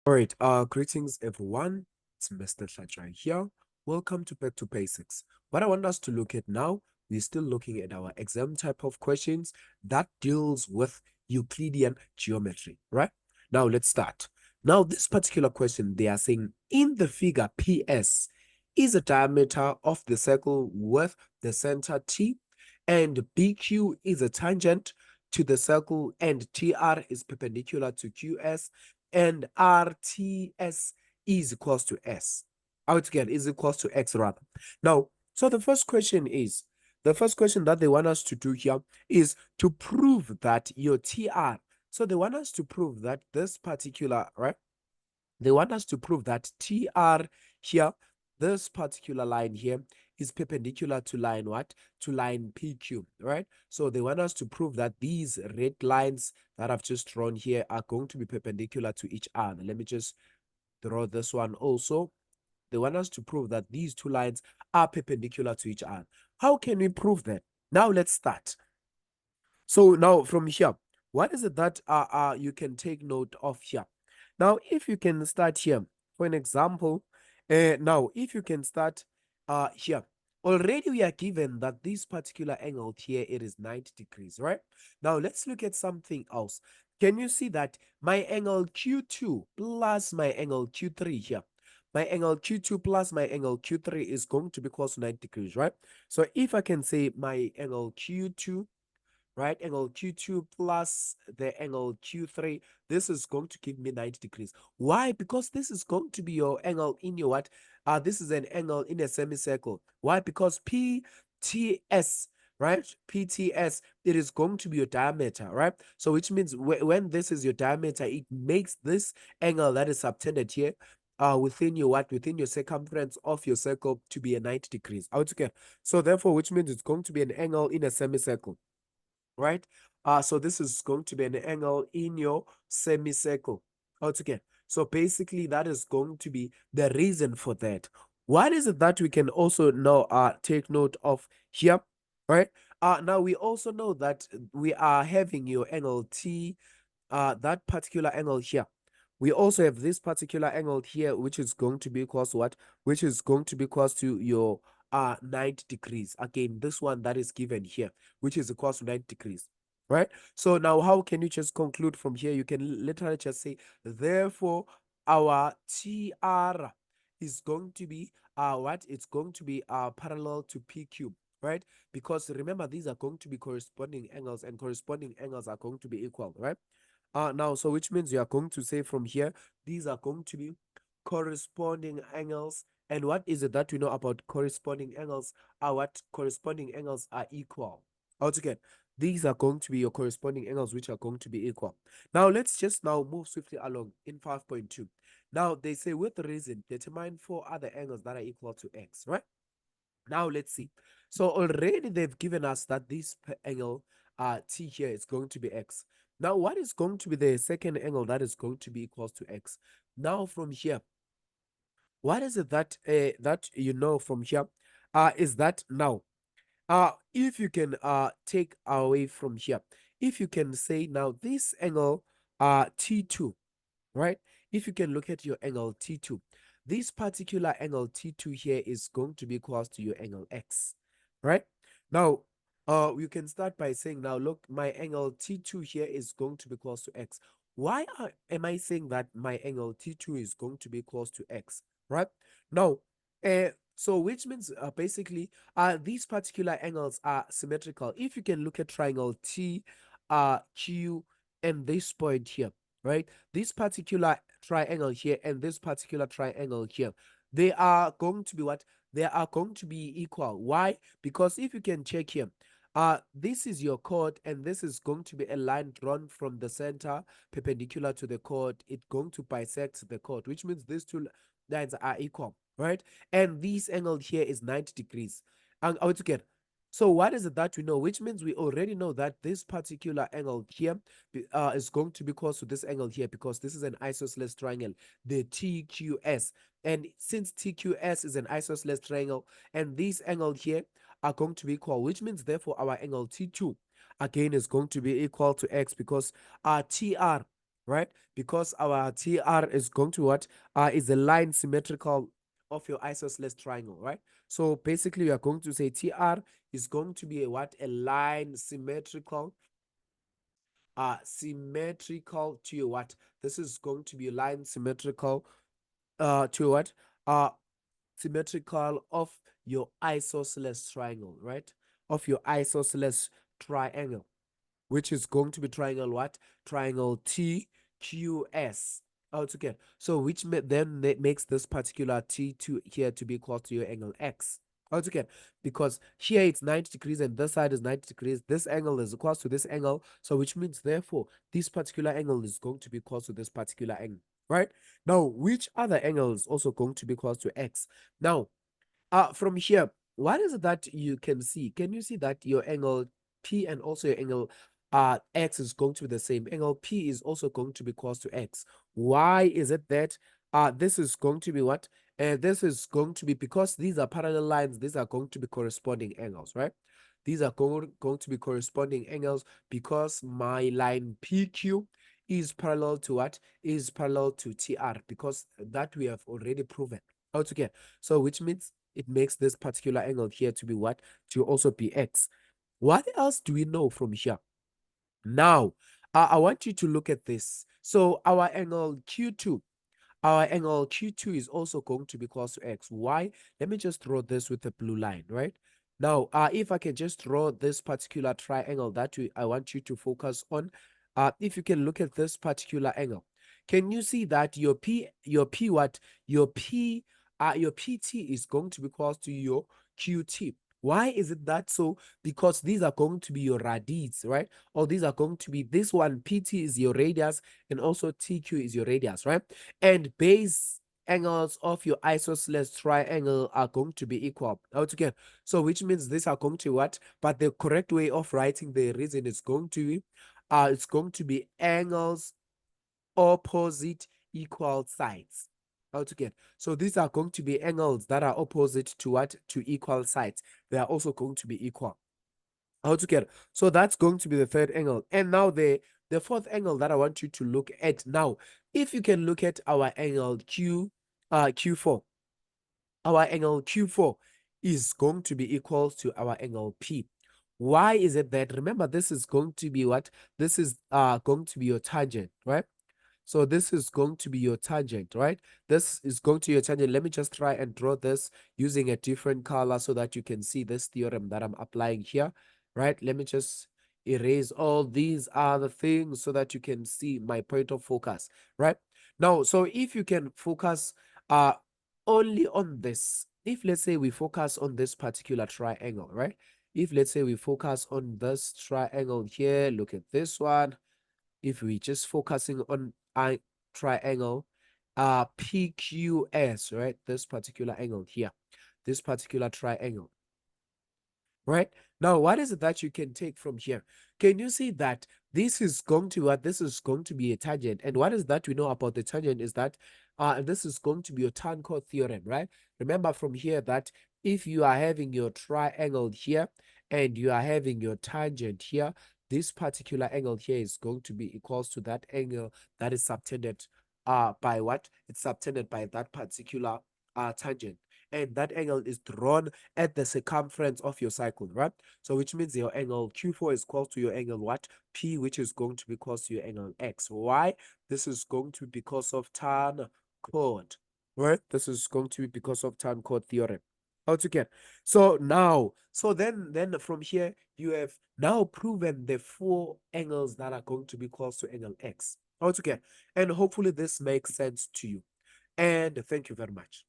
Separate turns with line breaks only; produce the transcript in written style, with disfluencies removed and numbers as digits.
All right, greetings everyone. It's Mr. Shachai here. Welcome to Back to Basics. What I want us to look at now, we're still looking at our exam type of questions that deals with Euclidean geometry, right? Now let's start. Now, this particular question, they are saying in the figure PS is a diameter of the circle with the center T, and BQ is a tangent to the circle, and TR is perpendicular to QS, and RTS is equals to S. Altogether is equals to X rather. Now, so the first question that they want us to do here is to prove that your TR. So they want us to prove that this particular, right? They want us to prove that TR here, this particular line here, is perpendicular to line what? To line PQ, right? So they want us to prove that these red lines that I've just drawn here are going to be perpendicular to each other. Let me just draw this one also. They want us to prove that these two lines are perpendicular to each other. How can we prove that? Now let's start. So now from here, what is it that you can take note of here? Now, if you can start here, for an example, now if you can start here, already we are given that this particular angle here, it is 90 degrees, right? Now, let's look at something else. Can you see that my angle Q2 plus my angle Q3 here, my angle Q2 plus my angle Q3 is going to be close to 90 degrees, right? So if I can say my angle Q2, right, angle Q2 plus the angle Q3, this is going to give me 90 degrees. Why? Because this is going to be your angle in your what? This is an angle in a semicircle. Why? Because PTS, right? PTS, it is going to be your diameter, right? So which means when this is your diameter, it makes this angle that is subtended here within your what? Within your circumference of your circle to be a 90 degrees. Okay. So therefore, which means it's going to be an angle in a semicircle, right? So this is going to be an angle in your semicircle altogether. So basically, that is going to be the reason for that. What is it that we can also now take note of here, right? Now we also know that we are having your angle T, that particular angle here. We also have this particular angle here, which is going to be equals to what? Which is going to be equals to your 90 degrees. Again, this one that is given here, which is equals to 90 degrees, right? So now how can you just conclude from here? You can literally just say, therefore, our TR is going to be what? It's going to be parallel to PQ, right? Because remember, these are going to be corresponding angles, and corresponding angles are going to be equal, right? Now, so which means you are going to say from here, these are going to be corresponding angles. And what is it that we know about corresponding angles? What corresponding angles are equal. Altogether, these are going to be your corresponding angles, which are going to be equal. Now, let's just now move swiftly along in 5.2. Now, they say with reason, determine 4 other angles that are equal to x, right? Now, let's see. So already they've given us that this angle T here is going to be x. Now, what is going to be the second angle that is going to be equals to x? Now, from here, what is it that that you know from here? Is that now, if you can take away from here, if you can say now this angle T2, right? If you can look at your angle T2, this particular angle T2 here is going to be equals to your angle X, right? Now, you can start by saying, now look, my angle T2 here is going to be equals to X. Why am I saying that my angle T2 is going to be equals to X, right? Now, so which means basically these particular angles are symmetrical. If you can look at triangle T, Q, and this point here, right? This particular triangle here and this particular triangle here, they are going to be what? They are going to be equal. Why? Because if you can check here, this is your chord, and this is going to be a line drawn from the center perpendicular to the chord. It's going to bisect the chord, which means these two lines are equal, right? And this angle here is 90 degrees. And altogether, so what is it that we know? Which means we already know that this particular angle here is going to be close to this angle here, because this is an isosceles triangle, the TQS. And since TQS is an isosceles triangle, and this angle here are going to be equal, which means therefore our angle T2 again is going to be equal to X, because our TR, right? Because our TR is going to what? Is a line symmetrical of your isosceles triangle, right? So basically, we are going to say TR is going to be a what? A line symmetrical, symmetrical to your what? This is going to be a line symmetrical, to what? Symmetrical of your isosceles triangle, right? Of your isosceles triangle, which is going to be triangle what? Triangle TQS altogether. So which then makes this particular T2 here to be equal to your angle X altogether, because here it's 90 degrees and this side is 90 degrees. This angle is equal to this angle. So which means therefore this particular angle is going to be equal to this particular angle, right? Now, which other angle is also going to be equal to X? Now, from here, what is it that you can see? Can you see that your angle P and also your angle X is going to be the same? Angle P is also going to be equal to X. Why is it that this is going to be what? This is going to be because these are parallel lines, these are going to be corresponding angles, right? These are going to be corresponding angles because my line PQ is parallel to what? Is parallel to TR, because that we have already proven altogether. So which means it makes this particular angle here to be what? To also be X. What else do we know from here? Now, I want you to look at this. So our angle Q2, our angle Q2 is also going to be equal to X. Why? Let me just draw this with a blue line, right? Now, if I can just draw this particular triangle that I want you to focus on, if you can look at this particular angle, can you see that your P what? Your PT is going to be equal to your QT. Why is it that so? Because these are going to be your radius, right? Or these are going to be, this one, PT is your radius, and also TQ is your radius, right? And base angles of your isosceles triangle are going to be equal altogether. So which means these are going to what? But the correct way of writing the reason is going to be, it's going to be angles opposite equal sides altogether. So these are going to be angles that are opposite to what? To equal sides. They are also going to be equal altogether. So that's going to be the third angle. And now the fourth angle that I want you to look at now, if you can look at our angle Q4, our angle Q4 is going to be equal to our angle P. Why is it that? Remember, this is going to be what? This is going to be your tangent, right? So this is going to be your tangent, right? This is going to be your tangent. Let me just try and draw this using a different color so that you can see this theorem that I'm applying here, right? Let me just erase all these other things so that you can see my point of focus, right? Now, so if you can focus uh only on this, if let's say we focus on this particular triangle, right? If let's say we focus on this triangle here, look at this one. If we just focusing on a triangle PQS, right? This particular angle here, this particular triangle, right? Now, what is it that you can take from here? Can you see that this is going to what? This is going to be a tangent. And what is that we know about the tangent is that this is going to be your tan chord theorem, right? Remember from here that if you are having your triangle here and you are having your tangent here, this particular angle here is going to be equals to that angle that is subtended by what? It's subtended by that particular tangent. And that angle is drawn at the circumference of your cycle, right? So which means your angle Q4 is equal to your angle what? P, which is going to be equal to your angle X. Why? This is going to be because of tan chord, right? This is going to be because of tan chord theorem. Altogether. So now, so then from here, you have now proven the four angles that are going to be equal to angle X. Altogether. And hopefully this makes sense to you. And thank you very much.